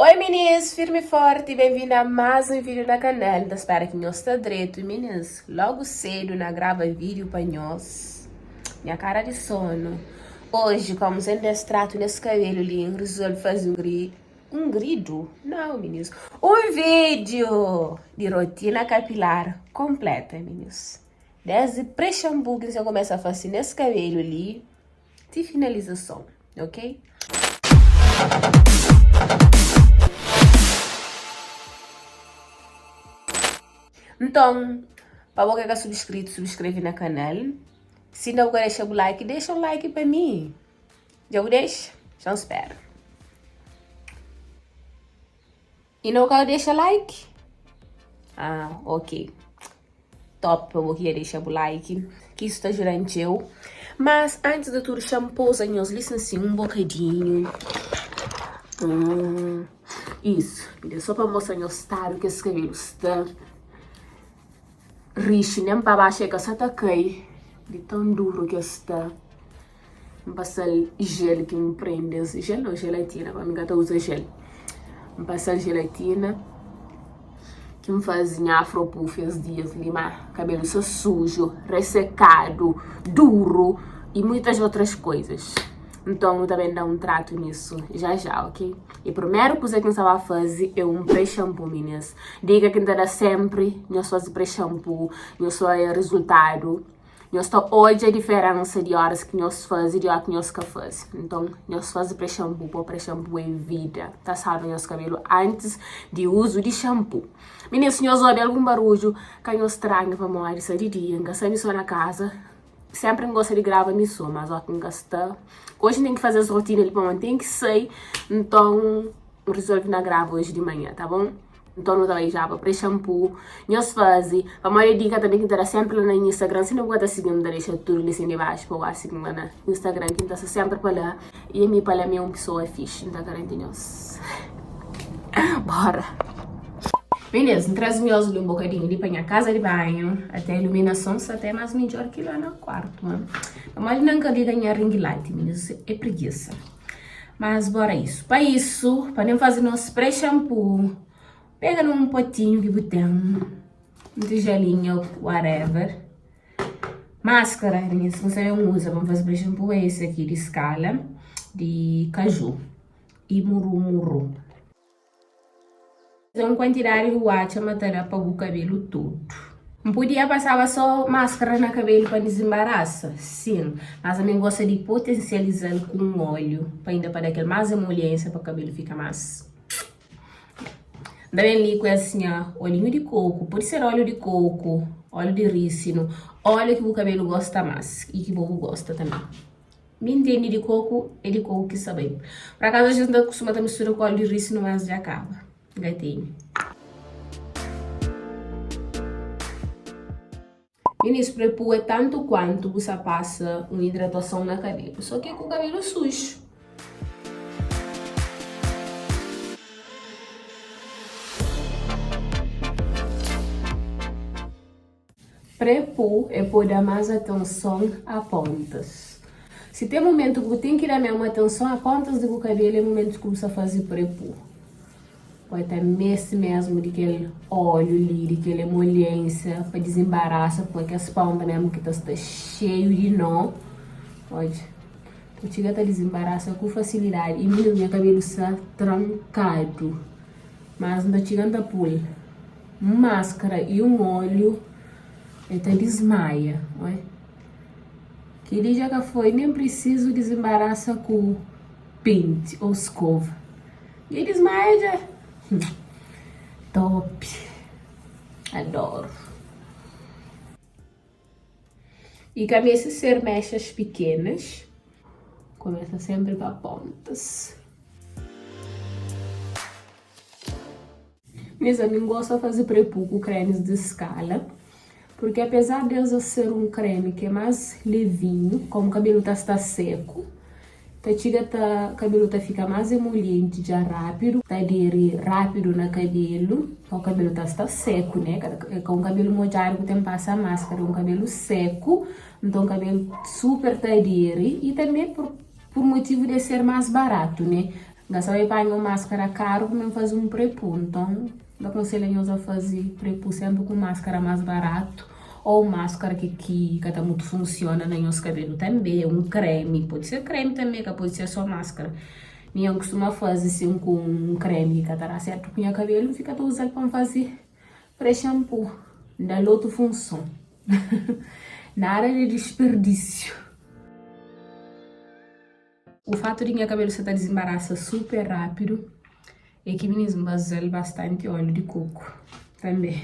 Oi meninas, firme e forte e bem-vindo a mais um vídeo na canal. Então, espero que nós está direito. Meninas, logo cedo na grava vídeo para nós. Minha cara de sono. Hoje, como sempre extrato nesse cabelo lindo, resolvi fazer um grido? Não, meninas. Um vídeo de rotina capilar completa, meninas. Desde pré-shampoo que você começa a fazer nesse cabelo ali, de finalização, ok? Então, para você que é subscrito, subscreve no canal. Se não quer deixar o like, deixa o like para mim. Já o deixa? Já espero. E não quer deixar like? Ah, ok. Top, para você deixar o like, que isso está ajudando eu. Mas antes de tudo, shampoos, nós licenciamos um bocadinho. Isso, só para mostrar o estado que esse cabelo está. Riche, nem para baixo é que só tá cai de tão duro que está. Passa gel que me prende, gel ou gelatina, para mim gata usa gel. Passa gelatina que me faz afro puff os dias, lima, cabelo só sujo, ressecado, duro e muitas outras coisas. Então, eu também dá um trato nisso, já, ok? E primeiro coisa que eu estava a fazer é um pré-shampoo, meninas. Diga que ainda sempre, nós fazemos pré-shampoo, nós só é resultado. Nós só hoje a diferença de horas que nós fazemos e de horas que nós fazemos. Então, nós fazemos pré-shampoo, porque pré-shampoo é vida. Tá salvo nosso cabelo antes de uso de shampoo. Meninas, se nós ouvem algum barulho, que nós traga para morrer de dia, que sai só na casa, sempre gosto de gravar nisso, mas ó, quem gasta. Hoje tem que fazer as rotinas ali para manter que sair, então resolvi na grava hoje de manhã, tá bom? Então não vai já para pré-shampoo, nós fazemos. A maioria dica também que terá sempre lá no Instagram, se não gosta de seguir, deixa tudo ali assim de baixo para eu seguir lá no Instagram, que está sempre para lá. E a minha para lá é uma pessoa fixe, então garanto nós. Bora! Beleza, traz meus um bocadinho de para a casa de banho, até a iluminação se até mais melhor que lá no quarto, mano. Mas não quero ganhar ring light, meninas, é preguiça. Mas bora isso. Para não fazer nosso pré-shampoo, pega num potinho de botão, um tigelinho, whatever. Máscara, meninas, se você não usa, vamos fazer pré-shampoo, é esse aqui de escala, de caju e muru. Uma quantidade de watch a matar para o cabelo todo. Não podia passar só máscara no cabelo para desembaraçar, sim, mas a mim gosta de potencializar com óleo, para ainda para dar aquela mais emoliência para o cabelo ficar mais. Também líquido assim, olhinho de coco, pode ser óleo de coco, óleo de rícino, óleo que o cabelo gosta mais e que o povo gosta também. Me entende de coco, é de coco que sabe. Por acaso a gente não costuma misturar com óleo de rícino, mas já acaba. Gatinho. Meninas, prepô é tanto quanto você passa uma hidratação na cabelo, só que é com o cabelo sujo. Prepô é por dar mais atenção a pontas. Se tem momento que você tem que dar mesmo atenção a pontas do cabelo, é o momento que você faz prepô. Pode estar mesmo de aquele óleo ali, de aquela emoliência para desembaraçar, porque as pontas mesmo que está cheio de nó. Pode. Tu chega a desembaraçar com facilidade. E meu cabelo está trancado. Mas não chega a pôr máscara e um óleo, até desmaia. Olha. Que ele já foi, nem preciso desembaraçar com pente ou escova. E ele desmaia já. Top, adoro. E com esse ser mechas pequenas, começa sempre para pontas. Meus amigos gostam de fazer prepú com cremes de escala, porque apesar de eu ser um creme que é mais levinho, como o cabelo está seco, o cabelo fica mais emoliente já rápido, aderir rápido no cabelo, o cabelo está seco, né? Com o cabelo molhado que tem passa a máscara, um cabelo seco, então o cabelo super adere e também por motivo de ser mais barato, né? Gasta vai pagar uma máscara caro, como fazer um prepu. Então, eu aconselho a fazer prepu sempre com máscara mais barato. Ou máscara que tá muito funciona no nosso cabelo também. Um creme, pode ser creme também, que pode ser só máscara. Eu costumo fazer assim com um creme que tá certo com o cabelo, fica todo usando para fazer pré-shampoo. Dá outra função. Nada de desperdício. O fato de minha cabelo se desembaraça super rápido é que mesmo basei bastante óleo de coco também.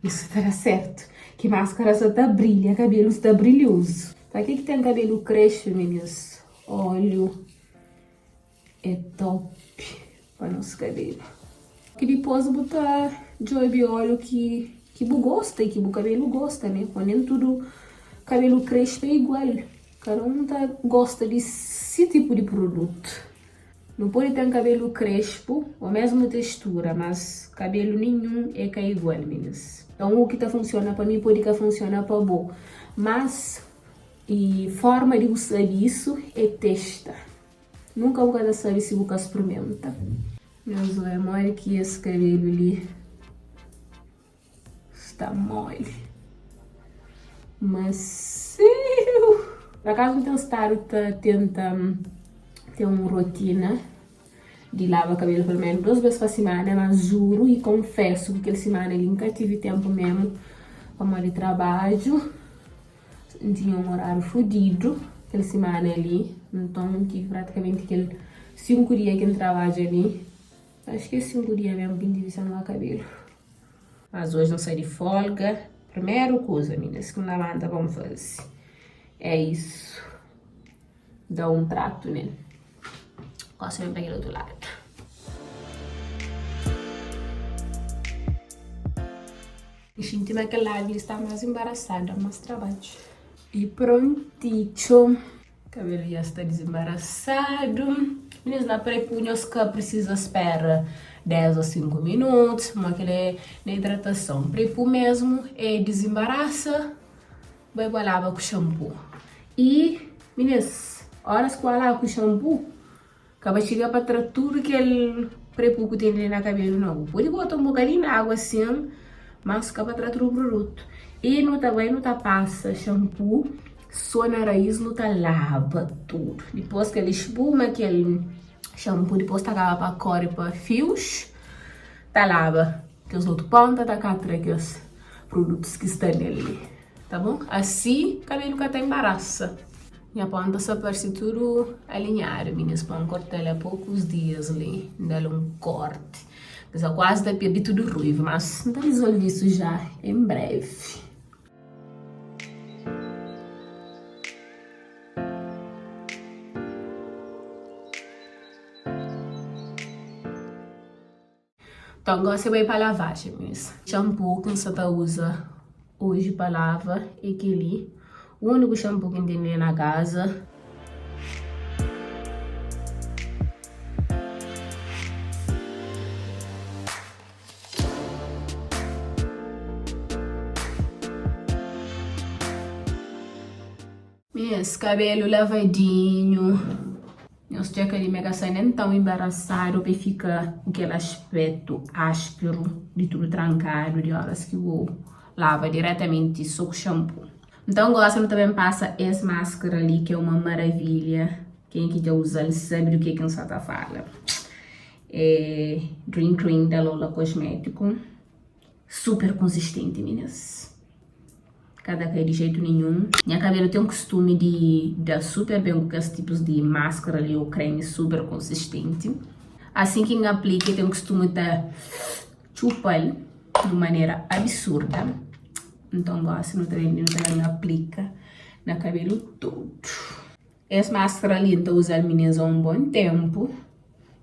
Isso tá certo. Que máscara só tá brilha, cabelo está brilhoso. Pra que tem cabelo crespo, meninas? Óleo é top para nosso cabelo. Que depois botar de óleo que gosta e que o cabelo gosta, né? Nem tudo cabelo crespo é igual. Cada um gosta desse tipo de produto. Não pode ter um cabelo crespo, ou mesmo textura, mas cabelo nenhum é que é igual, meninas. Então, o que funciona para mim pode que funciona para você. Mas, e forma de usar isso é testa. Nunca vou saber se você experimenta. Meus amores, que esse cabelo ali está mole. Macio. Por acaso, então, tenta ter uma rotina de lavar cabelo pelo menos 2 vezes por semana, mas juro e confesso que aquela semana eu nunca tive tempo mesmo para de trabalho. Tinha um horário fodido aquela semana ali, então tive praticamente aquele 5 dias que eu trabalho ali. Acho que é 5 dias mesmo que eu tive sem lavar cabelo. Mas hoje não saí de folga. Primeira coisa, meninas, que uma manda vamos fazer é isso. Dá um trato nele. Posso vir para aquele outro lado. Gente, naquele lado ele está mais embaraçada, mais trabalho. E prontinho. O cabelo já está desembaraçado. Meninas, na pré-punhos que precisa esperar 10 ou 5 minutos. Mas aquele na hidratação. Pré-pu mesmo é desembaraça. Vai lavar com shampoo. E, meninas, horas que eu lavo com shampoo, acaba de chegar para tratar tudo que ele pré-pu que tem ali na cabelo não. Pode botar um bocadinho de água assim, mas acaba de tratar o produto. E não tá passa shampoo, só na raiz não tá lava tudo. Depois que ele espuma aquele shampoo, depois tá acaba para cor e para fios, tá lava. Que os outros pontas tá cá os produtos que estão nele. Tá bom? Assim, o cabelo que tá embaraça. Minha ponta só parece tudo alinhado, meninas, para cortar ele há poucos dias ali, dar um corte. Já quase tá perdi tudo ruivo, mas não tá resolvido isso já em breve. Então agora você vai para lavagem, meninas. Shampoo que você usa hoje para lavar é aquele. O único shampoo que tem na casa. Esse cabelo lavadinho. Não sei que ele mega sai nem tão embaraçado para ficar aquele aspecto áspero, de tudo trancado, de horas que eu lavo diretamente só com shampoo. Então, gosto também passa essa máscara ali, que é uma maravilha. Quem que já usa, ele sabe do que a Santa fala. É Dream Cream da Lola Cosmético. Super consistente, meninas. Cada cai de jeito nenhum. Minha cabelo tem um costume de dar super bem com esses tipos de máscara ali, ou creme super consistente. Assim que aplica, tem um costume de chupar de maneira absurda. Então, gosto no treino, não aplica no cabelo todo. Essa máscara ali, então, usar meninas há um bom tempo.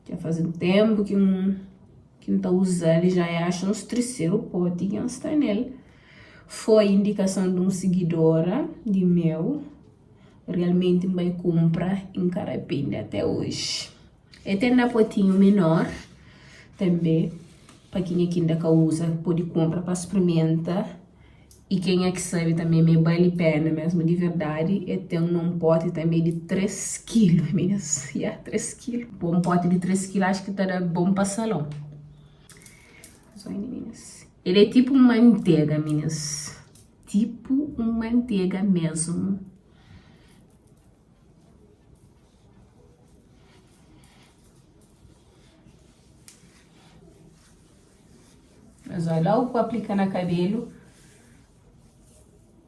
Já faz um tempo que não tá usando, já acha uns terceiro pote que está nele. Foi indicação de uma seguidora de meu. Realmente vai comprar em Carapina até hoje. E tem na potinho menor também. Para quem aqui ainda usa, pode comprar para experimentar. E quem é que sabe também, me vale a pena mesmo, de verdade, é ter um pote também de 3 quilos, meninas. 3 quilos. Um pote de 3 quilos acho que tá bom para salão. Meninas. Ele é tipo uma manteiga, meninas. Tipo uma manteiga mesmo. Mas olha, logo que aplica no cabelo,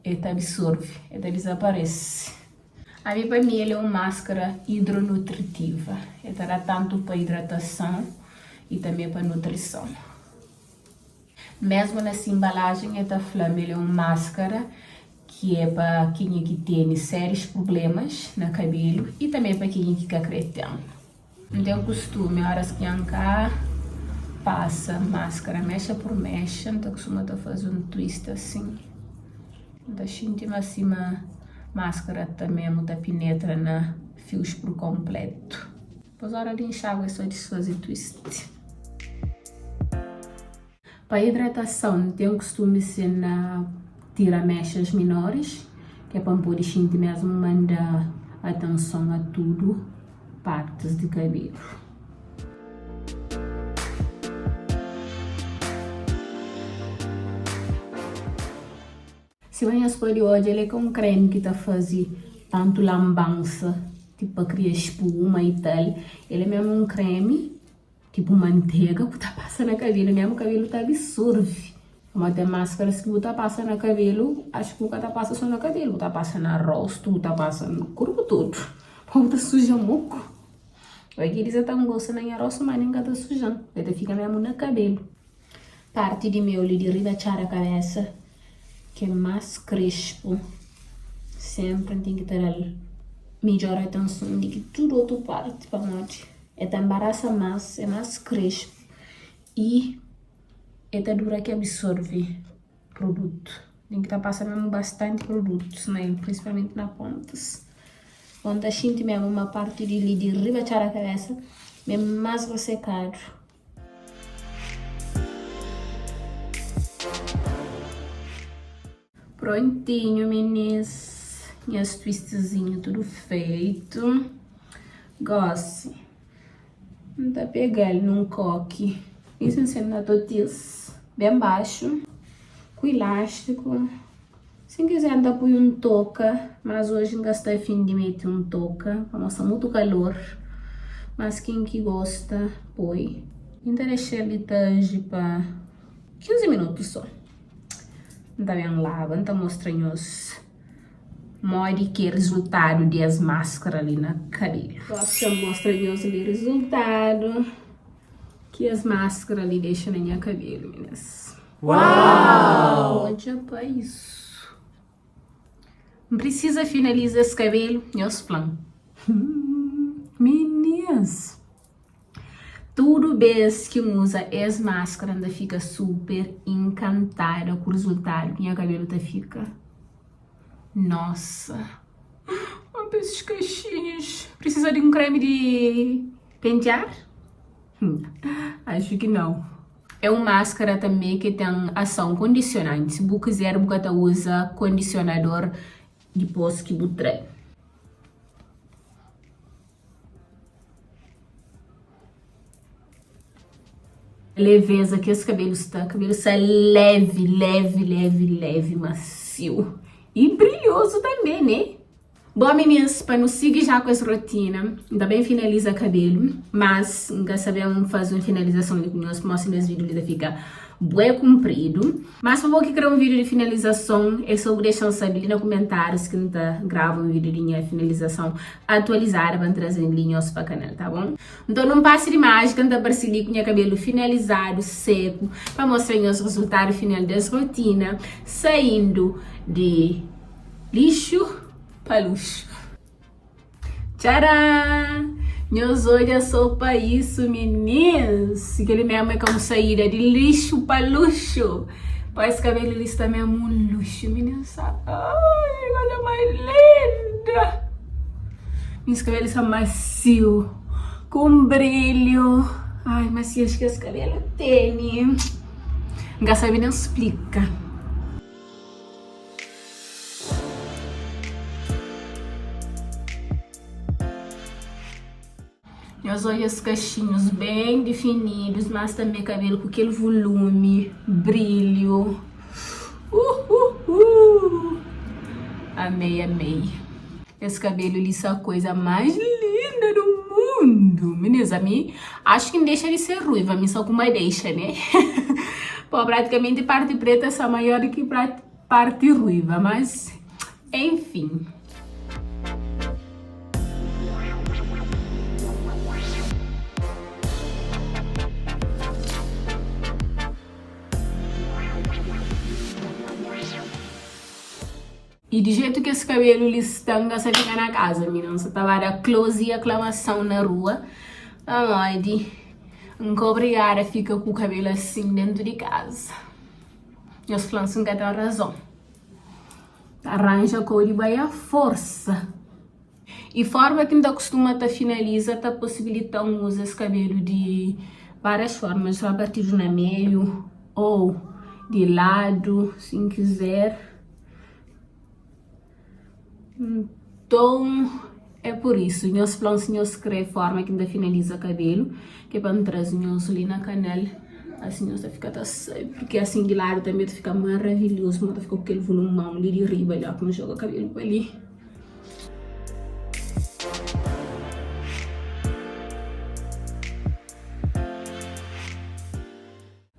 ele absorve, ele desaparece. Aí para mim ele é uma máscara hidronutritiva. Ele dá tanto para hidratação e também para nutrição. Mesmo nessa embalagem, ele é uma máscara que é para quem que tem sérios problemas no cabelo e também para quem que quer cretão. Não tem o costume, horas que cá passa máscara mecha por mecha, então costuma fazer um twist assim. Da xintima acima máscara também muita penetra na fios por completo. Depois a hora de enxágue é só desfazer twist. Para hidratação tem o costume ser na tira mechas menores, que é para poder sentir mesmo mandar atenção a tudo, partes de cabelo. Se vai escolher hoje, ele é com creme que tá fazendo tanto lambança, tipo para criar espuma e tal. Ele é mesmo um creme, tipo manteiga, que tá passando no cabelo, mesmo o cabelo tá absorve. Mas tem máscaras que tá passando no cabelo, acho que o tá passando só no cabelo, tá passando no rosto, tá passando no corpo todo. Como tá suja moco. Vai que eles estão gostando de rosto, mas ninguém tá sujando. Ele fica mesmo no cabelo. Parte de meu de ribachar a cabeça, que é mais crespo, sempre tem que ter ali melhor atenção de que tudo outra parte para nós. É embaraça mais, é mais crespo e é dura que absorve produto. Tem que estar passando mesmo bastante produtos, né? Principalmente nas pontas. Quando a gente mesmo uma parte de ribachar a cabeça, é mais ressecado. Prontinho, meninas. Minhas twistzinhas tudo feito. Gosto. Vou tá pegar ele num coque. Isso ensino na totis. Bem baixo. Com elástico. Se quiser ainda põe um toca. Mas hoje não gastei fim de meter um toca. Para mostrar muito calor. Mas quem que gosta, põe. Ainda deixei ele tarde para 15 minutos só. Não tá bem lava, não tá mostrando os modos que resultado das máscaras ali na cabelo. Gosto de mostrar os resultado que as máscaras ali deixam na minha cabelo, meninas. Uau! Olha para isso. Não precisa finalizar esse cabelo, meus planos. Meninas! Tudo vez que usa as máscaras ainda fica super encantada com o resultado que minha cabelo tá fica. Nossa! Olha esses caixinhos. Precisa de um creme de pentear? Acho que não. É uma máscara também que tem ação condicionante. Se você quiser, você usa condicionador depois que você treina. Leveza que esse cabelo está leve, macio e brilhoso também, né? Bom, meninas, para nos seguir já com essa rotina, ainda bem finaliza o cabelo, mas ainda sabemos fazer uma finalização de nós mostro nesse vídeo, ele fica bem comprido. Mas se você quer um vídeo de finalização, é só deixar saber nos comentários que ainda grava um vídeo de finalização atualizada para trazer linhas para o canal, tá bom? Então não passe de mágica, ainda aparecer com o cabelo finalizado, seco, para mostrar os resultados final dessa rotina, saindo de lixo para luxo. Tcharam! Meus olhos só para isso, meninas. Que ele mesmo é como saída de lixo para luxo. Para esse cabelo ele está mesmo um luxo, meninas. Ai, coisa mais linda. Meus cabelos são macios, com brilho. Ai, macios que esse cabelo tem. Não sabe nem explicar. Mas olha os cachinhos bem definidos, mas também cabelo com aquele volume, brilho. Amei, amei. Esse cabelo liso é a coisa mais linda do mundo. Meninas, a mim, acho que me deixa de ser ruiva, me só com uma deixa, né? Pô, praticamente parte preta é maior do que parte ruiva, mas enfim. E de jeito que esse cabelo listanga, você fica na casa, menina. Você tava a close e aclamação na rua. Aonde? Nunca obrigada fica com o cabelo assim dentro de casa. E os fãs nunca têm razão. Arranja a cor de baia força. E forma que ainda costuma finaliza, tá possibilitando usar esse cabelo de várias formas. Só a partir do meio ou de lado, se quiser. Então, é por isso, meus planos, meus crê forma que ainda finaliza o cabelo, que é para me trazer meus ali na canela, assim você fica porque assim de lado também fica maravilhoso, mas fica com aquele volumão ali de riba, olha como joga o cabelo para ali.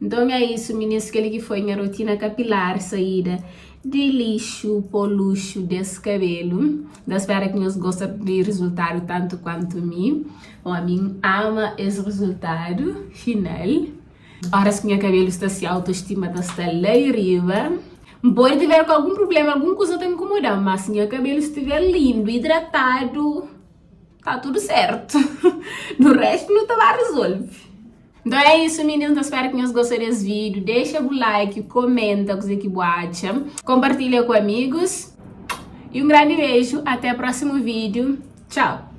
Então é isso, meninas, que foi minha rotina capilar, saída de lixo por luxo desse cabelo. Eu espero que vocês gostem do resultado tanto quanto mim. Bom, a mim ama esse resultado final. Agora que meu cabelo está se autoestima, está lá arriba. Pode tiver com algum problema, alguma coisa está me incomodando, mas se meu cabelo estiver lindo, hidratado, tá tudo certo. Do resto não tá resolve. Então é isso, meninos. Espero que vocês gostem desse vídeo. Deixa o like, comenta o que você acha, compartilha com amigos. E um grande beijo. Até o próximo vídeo. Tchau!